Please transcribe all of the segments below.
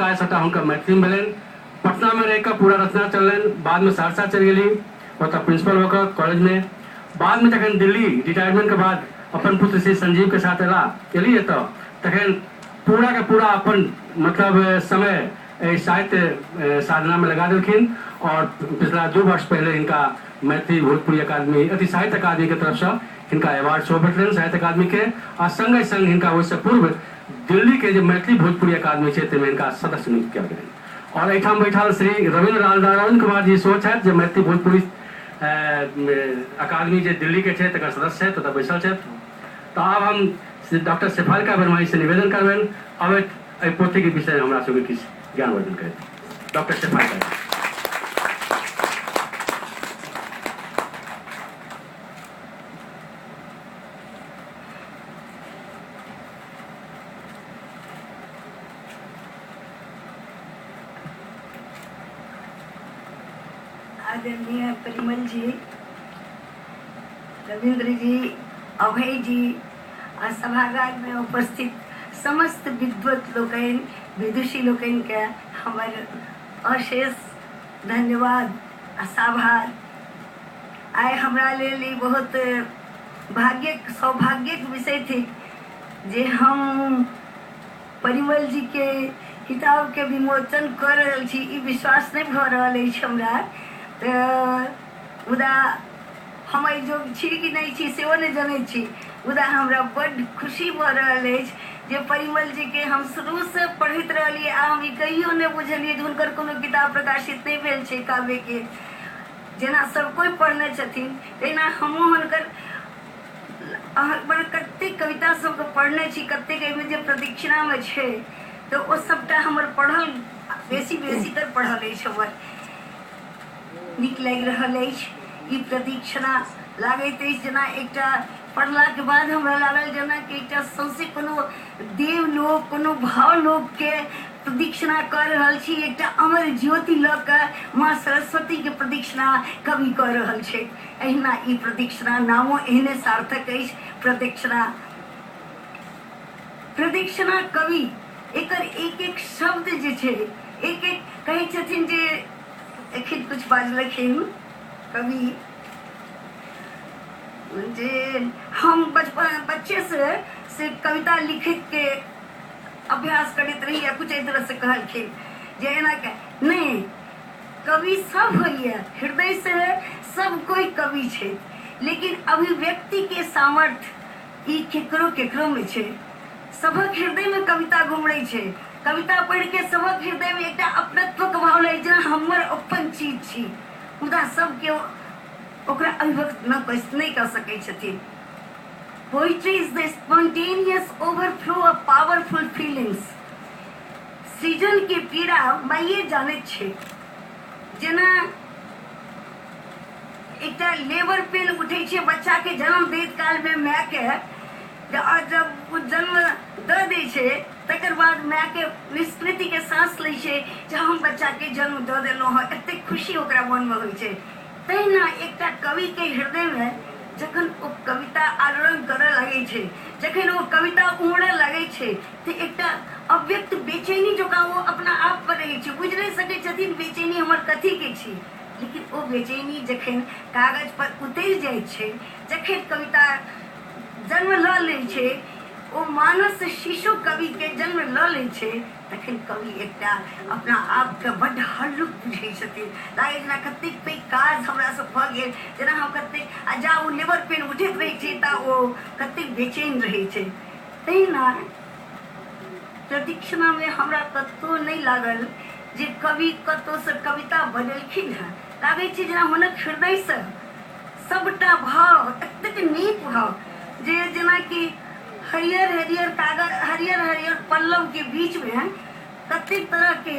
काज सबटा हुनकर मैथिली में भेलनि। पटना में रह कर पूरा रचना चलनि, बाद में सहरसा चल गई, ओतऽ प्रिंसिपल होकर कॉलेज में। बाद में जखन दिल्ली रिटायरमेंट के बाद अपन पुत्र श्री संजीव के साथ एली तखन पूरा के पूरा अपन मतलब समय साहित्य साधना में लगा दिलखिन। और पिछला 2 वर्ष पहले इनका मैथिली भोजपुरी अकादमी अति साहित्य अकादमी के तरफ से इनका अवार्ड सेहो भेटलनि साहित्य अकादमी के। आ संगे संग इनका ओहिसँ पूर्व दिल्ली के जो मैथिली भोजपुरी अकादमी है ताहिमे इनका सदस्य नियुक्त कयल गेलनि। और एहिठाम बैठल श्री रविंद्र कुमार जी सेहो छथि, जे मैथिली भोजपुरी अकादमी जो दिल्ली के छथि तकर सदस्य छथि, ओतऽ बैसल छथि। तो आब हम डॉक्टर शेफालिका वर्मा से निवेदन करबनि अबैत एहि पोथी के विषय में हमरा सबके किछु ज्ञानवर्धन करैत। डॉक्टर शेफालिका। आदरणीय परिमल जी, रविंद्र जी, अभय जी और सभागार में उपस्थित समस्त विद्वत लोकन विदुषी लोकन के हमर अशेष धन्यवाद आभार। आइ हमरा लेल ई बहुत सौभाग्यक विषय थी जे हम परिमल जी के किताब के विमोचन कर रहल छी। ई विश्वास नहीं भ रहल अछि हमरा, मुदा हम जोग छी कि नहीं छी सेहो नहीं जानै छी। मुदा हमरा बड़ खुशी भ रहल अछि जे परिमल जी के हम शुरू से पढ़ैत रहलिए आ हम ई कहियो नहीं बुझलिए जे हुनकर कोनो किताब प्रकाशित नहीं भेल छै काव्य के। जेना सब कोई पढ़ने छथिन तहिना हमहूँ हुनकर कतेक कविता सबके पढ़ने छी, कतेक एहिमे जे प्रदक्षिणा में छै तो ओ सबटा हमर पढ़ल बेसी तर पढ़ल अछि। हमर नीक लागि रहल अछि। ई प्रदक्षिणा लागैत अछि जेना एकटा पढ़ला के बाद हमरा लागल जेना कि एकटा सौंसे कोनो देवलोक कोनो भावलोक के प्रदक्षिणा कर रहल छी। एकटा अमर ज्योति लऽ कऽ माँ सरस्वती के प्रदक्षिणा कवि कर रहल छै। एहिना ई प्रदक्षिणा नामो एहने सार्थक अछि। प्रदक्षिणा कवि एकर एक एक शब्द जे छै एक एक कहै छथिन जे एखन कुछ बाजलखिन कवि जे हम बच्चे से कविता लिखित के अभ्यास करते रही, कुछ एहि तरह से कहलखिन जे एना के नहीं कवि सब होइए, हृदय से सब कोई कवि छै, लेकिन अभिव्यक्ति के सामर्थ्य ई केकरो में छै। सबक हृदय में कविता घुमड़ै छै। कविता पढ़ के सबक हृदय में एकटा अपनत्व के भाव लै जेना हमर अपन चीज छी, मुदा सबके ओकरा अभिव्यक्त नहीं कर सकै छथिन। Poetry is the spontaneous overflow of powerful feelings. सृजन के पीड़ा माइये जानैत छै। जेना एकटा लेबर पेन उठै छै बच्चा के जन्म दैत काल में माय के, जब वो जन्म दे दै छै तकर बाद माय के विस्मृति के सांस लै छै जे हम बच्चा के जन्म दे देलहुँ हँ, एतेक खुशी ओकरा मन में होइ छै। तहिना एकटा कवि के हृदय में जखन ओ कविता आलोड़न करऽ लगे छै, जखन वो कविता उमड़ऽ लगे छै तो एकटा अव्यक्त बेचैनी जकाँ वो अपना आप पर रहै छै। बुझ नहीं सकै छथिन बेचैनी हमर कथी के छी, लेकिन ओ बेचैनी जखन कागज पर उतरि जाइ छै, जखन कविता जन्म लऽ लै छै, ओ मानस शिशु कवि के जन्म लऽ लै छै, तखन कवि एकटा अपना आप के बड्ड हल्लुक बुझै छथिन। लागै जेना कतेक पैघ काज हमरा से भऽ गेल, जेना हम कतेक आ जा ओ लेबर पेन उठैत रहै छै तऽ ओ कतेक बेचैन रहै छै। तहिना प्रदक्षिणा में हमरा कतौ नहीं लागल जे कवि कतौ से कविता बनेलखिन हैं। लागै छै जेना हुनक हृदय से सबटा भाव एतेक नीक भाव जे जेना कि हरियर हरियर कागज हरियर हरियर पल्लव के बीच में कतेक तरह के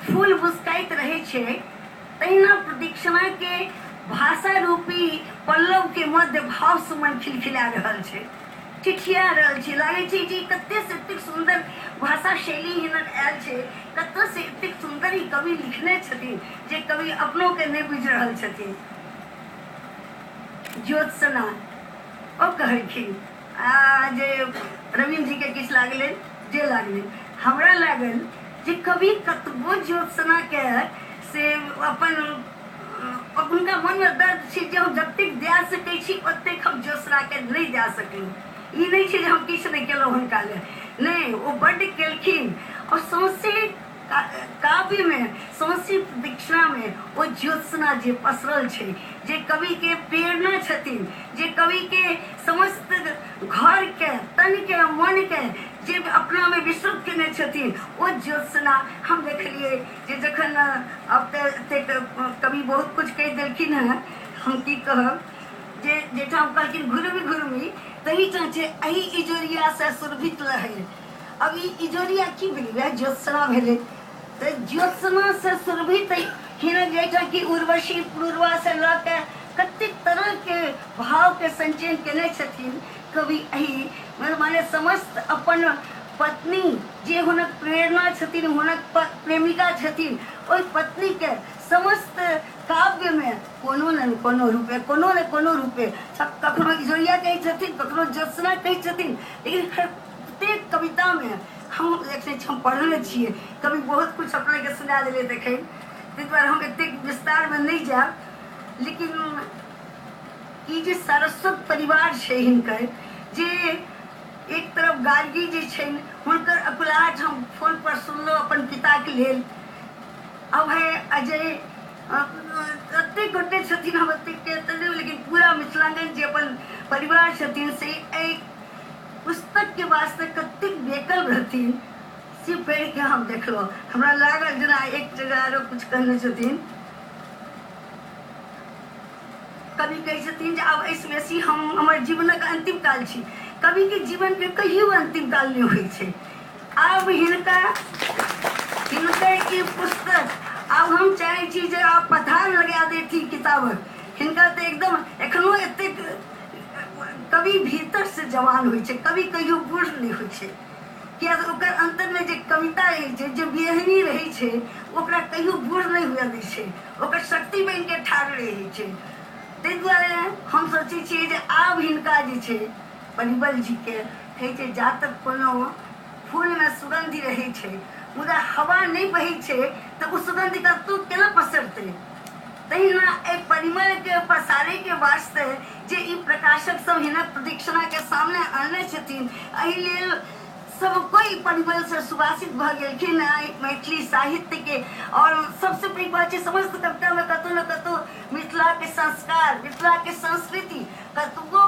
फूल मुस्काइत रहे छै। तहिना प्रदक्षिणा के भाषा रूपी पल्लव के मध्य भाव सुमन खिलखिला रहल छै, चिठिया रहल छै। लागै छै जे कते से एतेक सुंदर भाषा शैली हिनर आयल छै, कते से एतेक सुंदर ही कवि लिखने छथिन जे कवि अपनों के नहीं बुझ रहल छथिन। ज्योत्सना ओ कहलखिन जे रविंद्र जी के किस लागले जे लागले, हमरा लागल जे कवि कतबो ज्योत्सना के से अपन उनका मन में दर्द छै जे हम जतेक दे सकै छी ओतेक हम ज्योत्सना के नहीं दे सकली। ई नहीं छै जे हम किछु नहीं केलहुँ हुनका लेल, नहीं, वो बड्ड केलखिन। और सौंसे काव्य में, सौंसे दीक्षा में वो ज्योत्सना जे पसरल छै, जे कवि के प्रेरणा छथिन, जे कवि के समस्त घर के, तन के, मन के जे अपना में विशुद्ध केने छथिन, वो ज्योत्सना हम देखलिए। जे जखन अब कवि बहुत कुछ कह देलखिन है, हम की कहब, जे जेठाम कहलखिन घुरमी घुरमी तही चाहे अही इजोरिया से सुरभित रहे। अब ई इजोरिया की भेलै, ज्योत्सना भेलै। तो ज्योत्सना से सुरभित हिनक जेठा की उर्वशी पूर्वा से लऽ के कतेक तरह के भाव के संचयन केने छथिन कवि। एही माने समस्त अपन पत्नी जे हुनक प्रेरणा छथिन, हुनक प्रेमिका छथिन, ओहि पत्नी के समस्त काव्य में कोनो न कोनो रूपे, कोनो न कोनो रूपे, कखनो इजोरिया कहै छथिन, कखनो ज्योत्सना कहै छथिन, लेकिन प्रत्येक कविता में हम पढ़ले छियै। कभी बहुत कुछ अपने के सुना दिले देखे, ताहि दुआरे हम एते विस्तार में नहीं जाब। लेकिन ई जे सारस्वत परिवार छै हिनकर, जे एक तरफ गार्गी जे छनि हुनकर अकुलाहट हम फोन पर सुनलहुँ अपन पिता के लेल। अभय अजय कतेक गोटे छथिन, हम एतेक के, लेकिन पूरा मिथिलांचल जे अपन परिवार छथिन से एक पुस्तक के वास्ते कतेक बेकल रहथिन से पढ़ के हम देखलहुँ। हमरा लागल जेना एक जगह आरो कुछ कहने छथिन, कवि कहै छथिन जे आब एहिसँ बेसी हमर जीवनक अंतिम काल छी। कवि के जीवन के कहियो अंतिम काल नहीं होइ छै। आब हिनकर ई पुस्तक आब हम चाहे छी जे आप पधार लगा देती किताबक। हिनका तो एकदम एखनो एतेक कवि भीतर से जवान होइ छै, कवि कहियो बूढ़ नहीं होइ छै। किया तऽ ओकर अंतर में जे कविता रहै छै, जे बेहनी रहै छै, ओकरा कहियो बूढ़ नहीं हुए दै छै, ओकर शक्ति बनि के ठाढ़ रहै छै। ताहि दुआरे हम सोचै छियै जे आब हिनका जे छै परिमल जी के कहै छै जा तक कोनो फूल में सुगंधि रहै छै मुदा हवा नहीं बहै छै तऽ ओ सुगंधि कतौ केना पसरतै। तहिना एहि परिमल के पसारे के वास्ते जे ई प्रकाशक सब हिनक प्रदीक्षिणा के सामने आनने छथिन, एहि लेल सब कोई परिमल से सुवासित भ गेलखिन मैथिली साहित्य के। और सबसे पैघ बात छै समस्त कविता में कतौ न कतौ मिथिला के संस्कार, मिथिला के संस्कृति कतबो।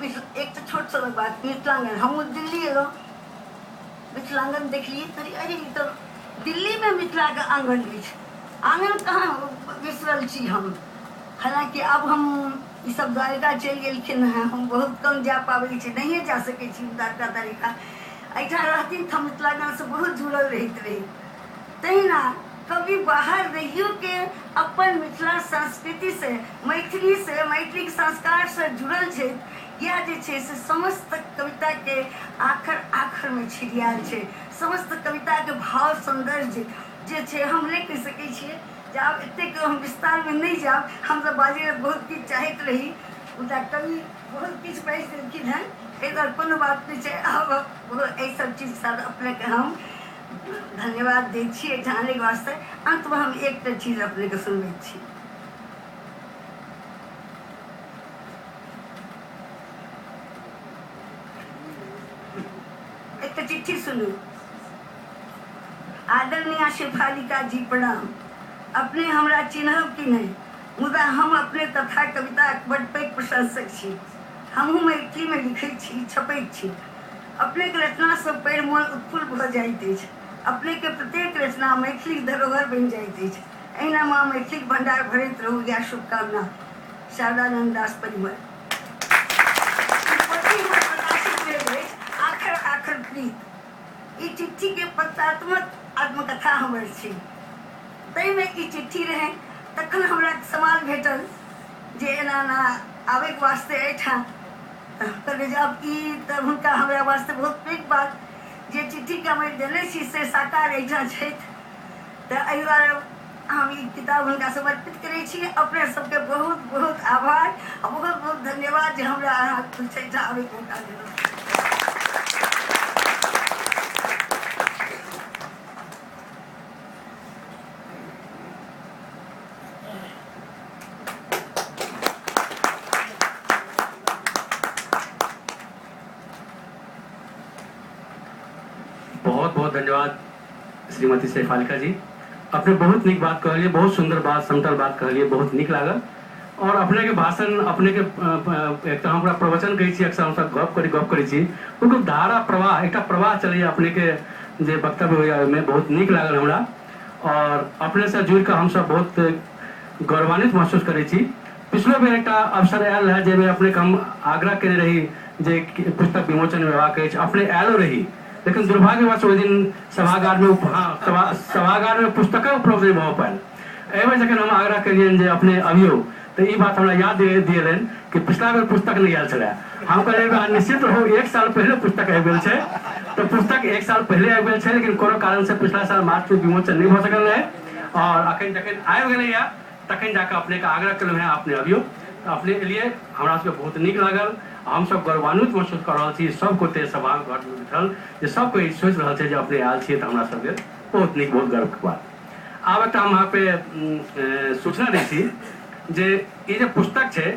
एक तो छोट सा बात, मिथिलांगन, हम दिल्ली एलहुँ, मिथिलांगन देखलिए तरी अरे ई तो दिल्ली में मिथिला के आंगन अछि, आंगन कहाँ बिसरल छी हम। हालांकि अब हम ई सब द्वारिका चलि गेलखिन हैं, हम बहुत कम जा पाबै छी, नहीं जा सकै छी द्वारिका तारिका। एहिठाम रहथिन तऽ मिथिलांगन से बहुत जुड़ल रहैत रही। तहिना कवि बाहर रहियो के अपन मिथिला संस्कृति से, मैथिली से, मैथिली संस्कार से जुड़ल छै। यह जे छै से समस्त कविता के आखर आखर में छिड़ियाल छै। समस्त कविता के भाव सौंदर्य जे छै हम नहीं कह सकै छियै। जब एतेक हम विस्तार में नहीं जाब, हम सब बाजे बहुत किछु चाहैत रही, मुदा कवि बहुत किछु बाजि देलखिन हैं, एहि दुआरे कोनो बात नहीं छै। अब एहि सब चीज सब अपने के हम धन्यवाद दै छी जाने के वास्ते। अंत में हम एक चीज अपने के सुनबै छी। एक चिट्ठी सुनू। आदरणीय शेफालिका जी प्रणाम। अपने हमरा चिन्हब कि नहीं, मुदा हम अपने तथा कविता बड़ पैघ प्रशंसक छी। हमहूँ मैथिली में लिखैत छी, छपैत छी। अपने के रचना सब पढ़ि मन उत्फुल्ल भऽ जाइत अछि। अपने के प्रत्येक रचना मैथिली धरोहर बनि जाइत अछि। अहिना माँ मैथिली भंडार भरैत रहू, यह शुभकामना। शारदानंद दास परिमल। आखर आखर प्रीत, ई चिट्ठी के पत्रात्मक आत्मकथा हमर छी। ताहि में ई चिट्ठी रहे, तखन हमरा समाल भेटल जे एना ना आबे के वास्ते एहिठाम। जब ई तब हुनका हमरा वास्ते बहुत पैघ बात जे चिट्ठी के हम देने छी से साकार एहिठाम छथि। तऽ एहि दुआरे हम ई किताब हुनका समर्पित करै छी। अपने सबके बहुत बहुत आभार और बहुत बहुत धन्यवाद जे हमरा अहाँ एहिठाम आबे के मौका देलहुँ। धन्यवाद श्रीमती शेफालिका जी। अपने बहुत निक बात कहलिए, बहुत सुंदर बात, समतल बात कहलिए, बहुत निक लागल। और अपने के भाषण, अपने के एक हमरा प्रवचन कहै छी, अक्सर हम गप करै छी, ओकर धारा प्रवाह, एक प्रवाह चलैए अपने के जे वक्तव्य होइए में बहुत निक लागल हमरा। और अपने से जुड़ के हम सब बहुत गौरवान्वित महसूस करै छी। पिछलो बेर एक अवसर आयल रहे जाहिमे अपने के हम आग्रह केने रही जे पुस्तक विमोचन हेबाक अछि, अपने आयलो रही, लेकिन दुर्भाग्यवश ओहि दिन सभागार में पुस्तक उपलब्ध नहीं भऽ पायल। एहिमे जखन हम आग्रह केलियनि जे अपने अबियौ, तो ये बात हमरा याद दिएलनि कि पिछला बेर पुस्तक नहीं आयल छलै। हम कहलियै निश्चित रहू, 1 साल पहले पुस्तक आबि गेल छै, तो पुस्तक 1 साल पहले आबि गेल छै, लेकिन कोनो कारण से पिछला साल मार्च में विमोचन नहीं भऽ सकल रहे। और अखन जखन आबि गेलैया तखन जाके अपने के आग्रह केलहुँ हैं अपने अबियौ। अपने के लिए हमरा सबके बहुत निक लागल। हम सब गौरवान्वित महसूस कर रहल छी, सब गोटे सभा घर में बैठल जे सब कोई सोचि रहल छै जे अपने आयल छियै, तो हमरा सबके बहुत निक, बहुत गर्व के बात। आब एकटा हम अहाँ पे सूचना दै छी जे ई जे पुस्तक छै